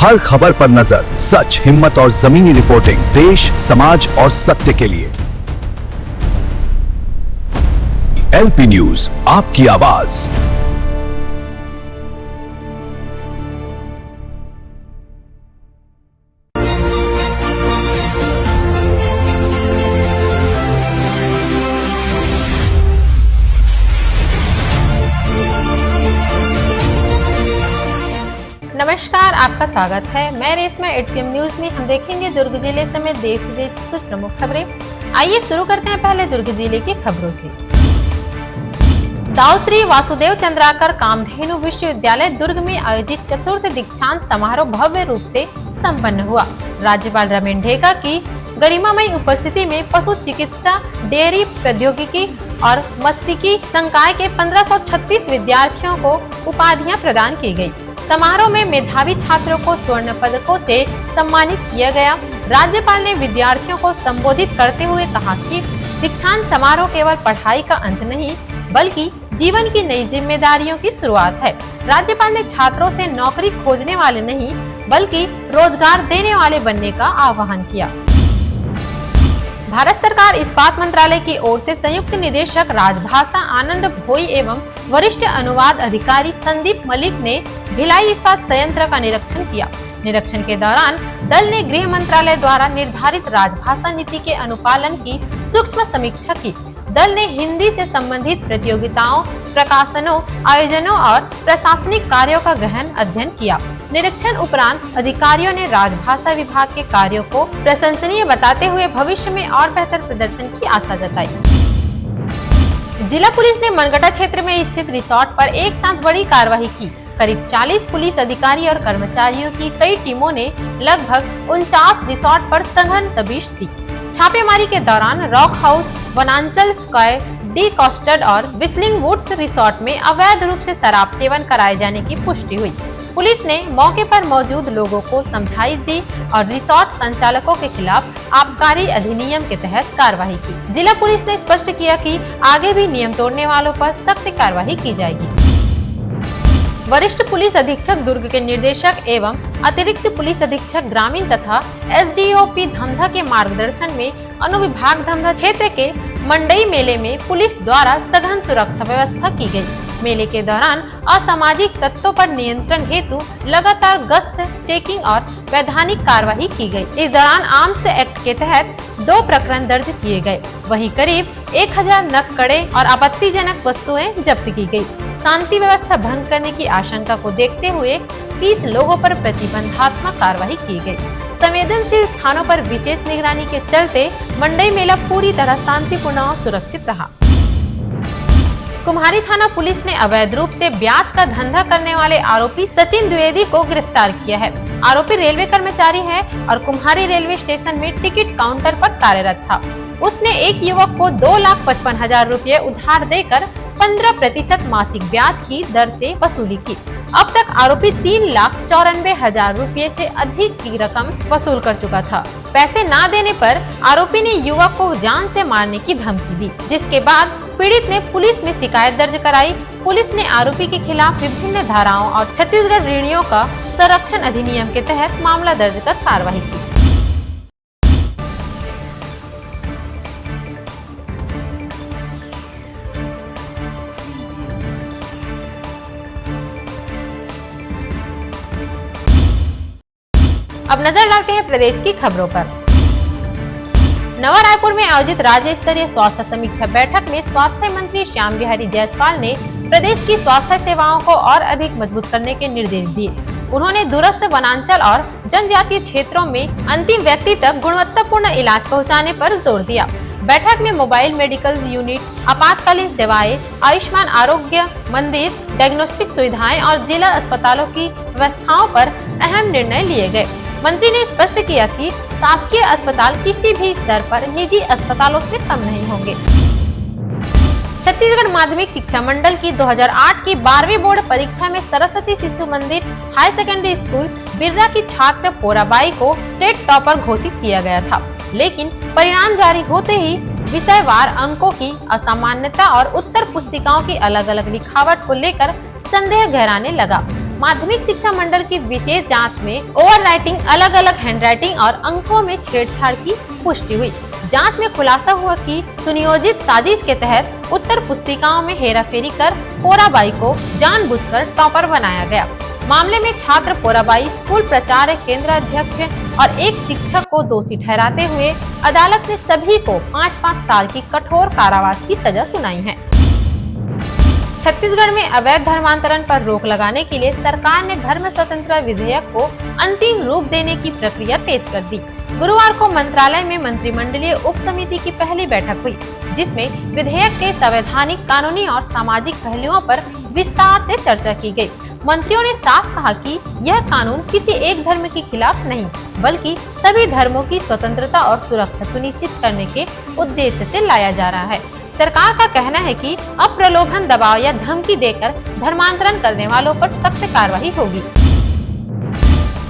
हर खबर पर नजर, सच, हिम्मत और जमीनी रिपोर्टिंग, देश, समाज और सत्य के लिए। एलपी न्यूज, आपकी आवाज। नमस्कार, आपका स्वागत है। मैं रेशमा। एटीएम न्यूज में हम देखेंगे दुर्ग जिले समेत देश विदेश की कुछ प्रमुख खबरें। आइए शुरू करते हैं पहले दुर्ग जिले की खबरों से। दाऊ श्री वासुदेव चंद्राकर कामधेनु विश्वविद्यालय दुर्ग में आयोजित चतुर्थ दीक्षांत समारोह भव्य रूप से संपन्न हुआ। राज्यपाल रमेश ढेका की गरिमामयी उपस्थिति में पशु चिकित्सा, डेयरी प्रौद्योगिकी और मस्तिष्की संकाय के 1536 विद्यार्थियों को उपाधियां प्रदान की गयी। समारोह में मेधावी छात्रों को स्वर्ण पदकों से सम्मानित किया गया। राज्यपाल ने विद्यार्थियों को संबोधित करते हुए कहा कि दीक्षांत समारोह केवल पढ़ाई का अंत नहीं, बल्कि जीवन की नई जिम्मेदारियों की शुरुआत है। राज्यपाल ने छात्रों से नौकरी खोजने वाले नहीं, बल्कि रोजगार देने वाले बनने का आह्वान किया। भारत सरकार इस्पात मंत्रालय की ओर से संयुक्त निदेशक राजभाषा आनंद भोई एवं वरिष्ठ अनुवाद अधिकारी संदीप मलिक ने भिलाई इस्पात संयंत्र का निरीक्षण किया। निरीक्षण के दौरान दल ने गृह मंत्रालय द्वारा निर्धारित राजभाषा नीति के अनुपालन की सूक्ष्म समीक्षा की। दल ने हिंदी से संबंधित प्रतियोगिताओं, प्रकाशनों, आयोजनों और प्रशासनिक कार्यों का गहन अध्ययन किया। निरीक्षण उपरांत अधिकारियों ने राजभाषा विभाग के कार्यों को प्रशंसनीय बताते हुए भविष्य में और बेहतर प्रदर्शन की आशा जताई। जिला पुलिस ने मनगटा क्षेत्र में स्थित रिसोर्ट पर एक साथ बड़ी कार्रवाई की। करीब 40 पुलिस अधिकारी और कर्मचारियों की कई टीमों ने लगभग 49 रिसोर्ट पर सघन तफ्तीश दी। छापेमारी के दौरान रॉक हाउस, वनांचल स्क्वायर, डी कॉस्टर्ड और विस्लिंग वुड्स रिसोर्ट में अवैध रूप से शराब सेवन कराए जाने की पुष्टि हुई। पुलिस ने मौके पर मौजूद लोगों को समझाइश दी और रिसोर्ट संचालकों के खिलाफ आबकारी अधिनियम के तहत कार्रवाई की। जिला पुलिस ने स्पष्ट किया कि आगे भी नियम तोड़ने वालों पर सख्त कार्रवाई की जाएगी। वरिष्ठ पुलिस अधीक्षक दुर्ग के निर्देशक एवं अतिरिक्त पुलिस अधीक्षक ग्रामीण तथा एसडीओपी धमधा के मार्गदर्शन में अनुविभाग धमधा क्षेत्र के मंडई मेले में पुलिस द्वारा सघन सुरक्षा व्यवस्था की गई। मेले के दौरान असामाजिक तत्वों पर नियंत्रण हेतु लगातार गश्त, चेकिंग और वैधानिक कार्रवाई की गई। इस दौरान आर्म्स एक्ट के तहत 2 प्रकरण दर्ज किए गए। वहीं करीब 1000 नग कड़े और आपत्तिजनक वस्तुएं जब्त की गई। शांति व्यवस्था भंग करने की आशंका को देखते हुए 30 लोगों पर प्रतिबंधात्मक कार्रवाई की गई। संवेदनशील स्थानों पर विशेष निगरानी के चलते मंडई मेला पूरी तरह शांतिपूर्ण और सुरक्षित रहा। कुम्हारी थाना पुलिस ने अवैध रूप से ब्याज का धंधा करने वाले आरोपी सचिन द्विवेदी को गिरफ्तार किया है। आरोपी रेलवे कर्मचारी है और कुम्हारी रेलवे स्टेशन में टिकट काउंटर पर कार्यरत था। उसने एक युवक को 2,55,000 रुपए उधार देकर 15% मासिक ब्याज की दर से वसूली की। अब तक आरोपी 3,94,000 रुपए से अधिक की रकम वसूल कर चुका था। पैसे ना देने पर आरोपी ने युवक को जान से मारने की धमकी दी, जिसके बाद पीड़ित ने पुलिस में शिकायत दर्ज कराई। पुलिस ने आरोपी के खिलाफ विभिन्न धाराओं और छत्तीसगढ़ ऋणियों का संरक्षण अधिनियम के तहत मामला दर्ज कर कार्रवाई की। अब नजर डालते हैं प्रदेश की खबरों पर। नवा रायपुर में आयोजित राज्य स्तरीय स्वास्थ्य समीक्षा बैठक में स्वास्थ्य मंत्री श्याम बिहारी जायसवाल ने प्रदेश की स्वास्थ्य सेवाओं को और अधिक मजबूत करने के निर्देश दिए। उन्होंने दूरस्थ वनांचल और जनजातीय क्षेत्रों में अंतिम व्यक्ति तक गुणवत्तापूर्ण इलाज पहुंचाने पर जोर दिया। बैठक में मोबाइल मेडिकल यूनिट, आपातकालीन सेवाएं, आयुष्मान आरोग्य मंदिर, डायग्नोस्टिक सुविधाएं और जिला अस्पतालों की व्यवस्थाओं पर अहम निर्णय लिए गए। मंत्री ने स्पष्ट किया कि शासकीय अस्पताल किसी भी स्तर पर निजी अस्पतालों से कम नहीं होंगे। छत्तीसगढ़ माध्यमिक शिक्षा मंडल की 2008 की 12वीं बोर्ड परीक्षा में सरस्वती शिशु मंदिर हाई सेकेंडरी स्कूल बिर्रा की छात्र पोराबाई को स्टेट टॉपर घोषित किया गया था, लेकिन परिणाम जारी होते ही विषयवार अंकों की असामान्यता और उत्तर पुस्तिकाओं की अलग अलग लिखावट को लेकर संदेह गहराने लगा। माध्यमिक शिक्षा मंडल की विशेष जांच में ओवरराइटिंग, अलग अलग हैंडराइटिंग और अंकों में छेड़छाड़ की पुष्टि हुई। जांच में खुलासा हुआ कि सुनियोजित साजिश के तहत उत्तर पुस्तिकाओं में हेराफेरी कर पोराबाई को जानबूझकर टॉपर बनाया गया। मामले में छात्र पोराबाई, स्कूल प्रचार केंद्र अध्यक्ष और एक शिक्षक को दोषी ठहराते हुए अदालत ने सभी को 5-5 साल की कठोर कारावास की सजा सुनाई है। छत्तीसगढ़ में अवैध धर्मांतरण पर रोक लगाने के लिए सरकार ने धर्म स्वतंत्रता विधेयक को अंतिम रूप देने की प्रक्रिया तेज कर दी। गुरुवार को मंत्रालय में मंत्रिमंडलीय उप समिति की पहली बैठक हुई, जिसमें विधेयक के संवैधानिक, कानूनी और सामाजिक पहलुओं पर विस्तार से चर्चा की गई। मंत्रियों ने साफ कहा कि यह कानून किसी एक धर्म के खिलाफ नहीं, बल्कि सभी धर्मों की स्वतंत्रता और सुरक्षा सुनिश्चित करने के उद्देश्य से लाया जा रहा है। सरकार का कहना है कि अब प्रलोभन, दबाव या धमकी देकर धर्मांतरण करने वालों पर सख्त कार्रवाई होगी।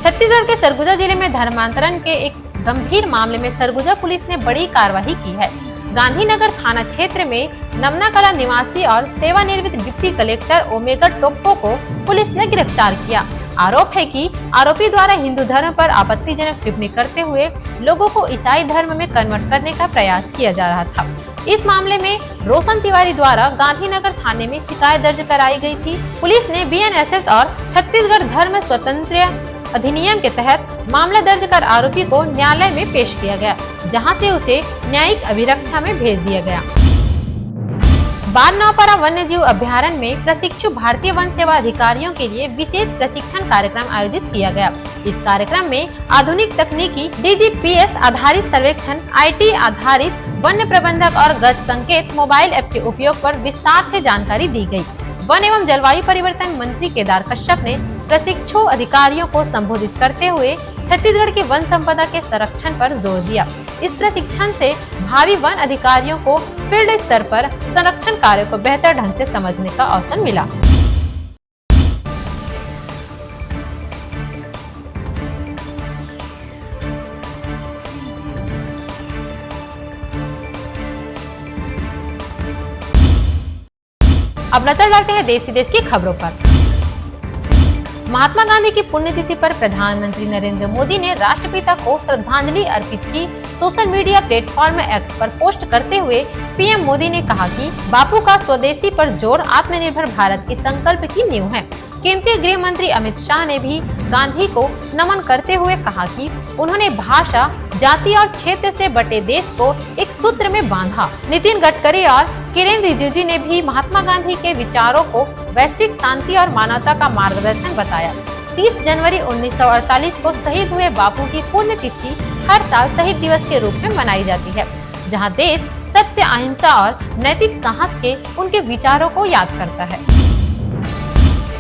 छत्तीसगढ़ के सरगुजा जिले में धर्मांतरण के एक गंभीर मामले में सरगुजा पुलिस ने बड़ी कार्रवाई की है। गांधीनगर थाना क्षेत्र में नमनाकला निवासी और सेवानिवृत्त डिप्टी कलेक्टर ओमेगा टोप्पो को पुलिस ने गिरफ्तार किया। आरोप है कि आरोपी द्वारा हिंदू धर्म पर आपत्तिजनक टिप्पणी करते हुए लोगों को ईसाई धर्म में कन्वर्ट करने का प्रयास किया जा रहा था। इस मामले में रोशन तिवारी द्वारा गांधीनगर थाने में शिकायत दर्ज कराई गई थी। पुलिस ने बीएनएसएस और छत्तीसगढ़ धर्म स्वतंत्र अधिनियम के तहत मामला दर्ज कर आरोपी को न्यायालय में पेश किया गया, जहां से उसे न्यायिक अभिरक्षा में भेज दिया गया। बारनौपारा वन्य जीव अभ्यारण्य में प्रशिक्षु भारतीय वन सेवा अधिकारियों के लिए विशेष प्रशिक्षण कार्यक्रम आयोजित किया गया। इस कार्यक्रम में आधुनिक तकनीकी डीजीपीएस आधारित सर्वेक्षण, आईटी आधारित वन्य प्रबंधक और गज संकेत मोबाइल ऐप के उपयोग पर विस्तार से जानकारी दी गई। वन एवं जलवायु परिवर्तन मंत्री केदार कश्यप ने प्रशिक्षु अधिकारियों को संबोधित करते हुए छत्तीसगढ़ की वन संपदा के संरक्षण पर जोर दिया। इस प्रशिक्षण से भावी वन अधिकारियों को फील्ड स्तर पर संरक्षण कार्य को बेहतर ढंग से समझने का अवसर मिला। अब नजर डालते हैं देश विदेश की खबरों पर। महात्मा गांधी की पुण्यतिथि पर प्रधानमंत्री नरेंद्र मोदी ने राष्ट्रपिता को श्रद्धांजलि अर्पित की। सोशल मीडिया प्लेटफॉर्म एक्स पर पोस्ट करते हुए पीएम मोदी ने कहा कि बापू का स्वदेशी पर जोर आत्मनिर्भर भारत के संकल्प की नींव है। केंद्रीय गृह मंत्री अमित शाह ने भी गांधी को नमन करते हुए कहा कि उन्होंने भाषा, जाति और क्षेत्र से बटे देश को एक सूत्र में बांधा। नितिन गडकरी और किरेन रिजिजू ने भी महात्मा गांधी के विचारों को वैश्विक शांति और मानवता का मार्गदर्शन बताया। 30 जनवरी 1948 को शहीद हुए बापू की पुण्यतिथि हर साल शहीद दिवस के रूप में मनाई जाती है, जहां देश सत्य, अहिंसा और नैतिक साहस के उनके विचारों को याद करता है।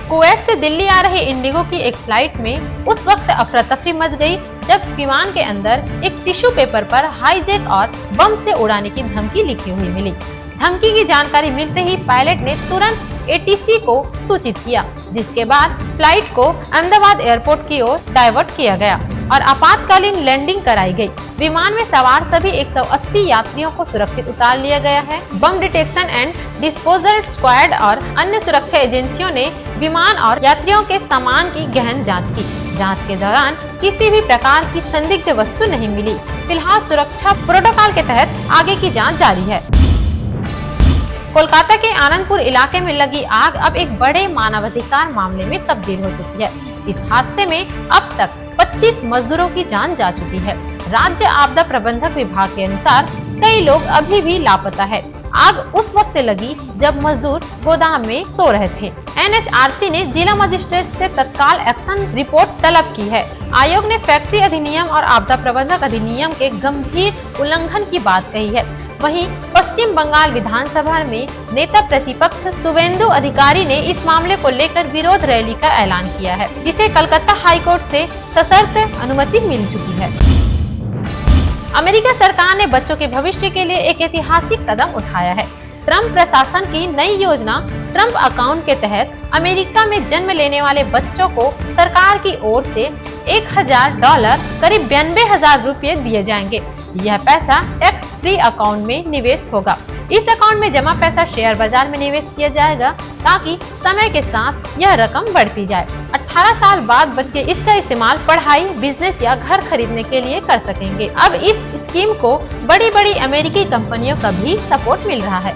कुवैत से दिल्ली आ रही इंडिगो की एक फ्लाइट में उस वक्त अफरा तफरी मच गई जब विमान के अंदर एक टिश्यू पेपर पर हाईजैक और बम से उड़ाने की धमकी लिखी हुई मिली। धमकी की जानकारी मिलते ही पायलट ने तुरंत एटीसी को सूचित किया, जिसके बाद फ्लाइट को अहमदाबाद एयरपोर्ट की ओर डाइवर्ट किया गया और आपातकालीन लैंडिंग कराई गई। विमान में सवार सभी 180 यात्रियों को सुरक्षित उतार लिया गया है। बम डिटेक्शन एंड डिस्पोजल स्क्वाड और अन्य सुरक्षा एजेंसियों ने विमान और यात्रियों के सामान की गहन जांच की। जांच के दौरान किसी भी प्रकार की संदिग्ध वस्तु नहीं मिली। फिलहाल सुरक्षा प्रोटोकॉल के तहत आगे की जांच जारी है। कोलकाता के आनंदपुर इलाके में लगी आग अब एक बड़े मानवाधिकार मामले में तब्दील हो चुकी है। इस हादसे में अब तक 25 मजदूरों की जान जा चुकी है। राज्य आपदा प्रबंधक विभाग के अनुसार कई लोग अभी भी लापता है। आग उस वक्त लगी जब मजदूर गोदाम में सो रहे थे। एनएचआरसी ने जिला मजिस्ट्रेट से तत्काल एक्शन रिपोर्ट तलब की है। आयोग ने फैक्ट्री अधिनियम और आपदा प्रबंधक अधिनियम के गंभीर उल्लंघन की बात कही है। वहीं पश्चिम बंगाल विधानसभा में नेता प्रतिपक्ष शुवेंदु अधिकारी ने इस मामले को लेकर विरोध रैली का ऐलान किया है, जिसे कलकत्ता हाईकोर्ट से सशर्त अनुमति मिल चुकी है। अमेरिका सरकार ने बच्चों के भविष्य के लिए एक ऐतिहासिक कदम उठाया है। ट्रंप प्रशासन की नई योजना ट्रंप अकाउंट के तहत अमेरिका में जन्म लेने वाले बच्चों को सरकार की ओर से $1000 करीब 92,000 रुपए दिए जाएंगे। यह पैसा टैक्स फ्री अकाउंट में निवेश होगा। इस अकाउंट में जमा पैसा शेयर बाजार में निवेश किया जाएगा ताकि समय के साथ यह रकम बढ़ती जाए। 18 साल बाद बच्चे इसका इस्तेमाल पढ़ाई, बिजनेस या घर खरीदने के लिए कर सकेंगे। अब इस स्कीम को बड़ी बड़ी अमेरिकी कंपनियों का भी सपोर्ट मिल रहा है।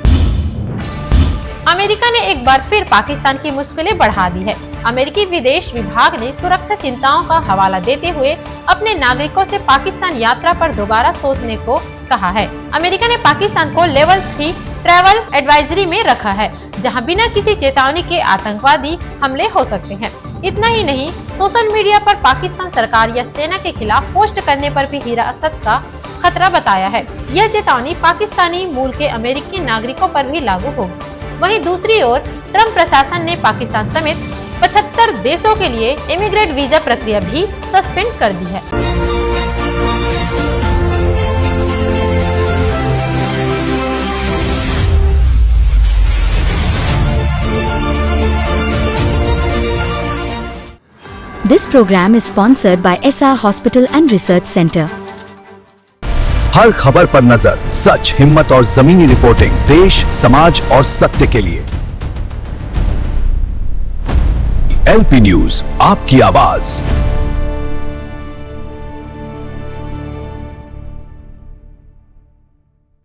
अमेरिका ने एक बार फिर पाकिस्तान की मुश्किलें बढ़ा दी है। अमेरिकी विदेश विभाग ने सुरक्षा चिंताओं का हवाला देते हुए अपने नागरिकों से पाकिस्तान यात्रा पर दोबारा सोचने को कहा है। अमेरिका ने पाकिस्तान को लेवल 3 ट्रैवल एडवाइजरी में रखा है, जहां बिना किसी चेतावनी के आतंकवादी हमले हो सकते हैं। इतना ही नहीं, सोशल मीडिया पर पाकिस्तान सरकार या सेना के खिलाफ पोस्ट करने पर भी हिरासत का खतरा बताया है। यह चेतावनी पाकिस्तानी मूल के अमेरिकी नागरिकों पर भी लागू होगी। वहीं दूसरी ओर ट्रंप प्रशासन ने पाकिस्तान समेत 75 देशों के लिए इमिग्रेट वीजा प्रक्रिया भी सस्पेंड कर दी है। This program is sponsored by SR Hospital and Research Center. हर खबर पर नजर, सच, हिम्मत और जमीनी रिपोर्टिंग, देश, समाज और सत्य के लिए। LP न्यूज, आपकी आवाज।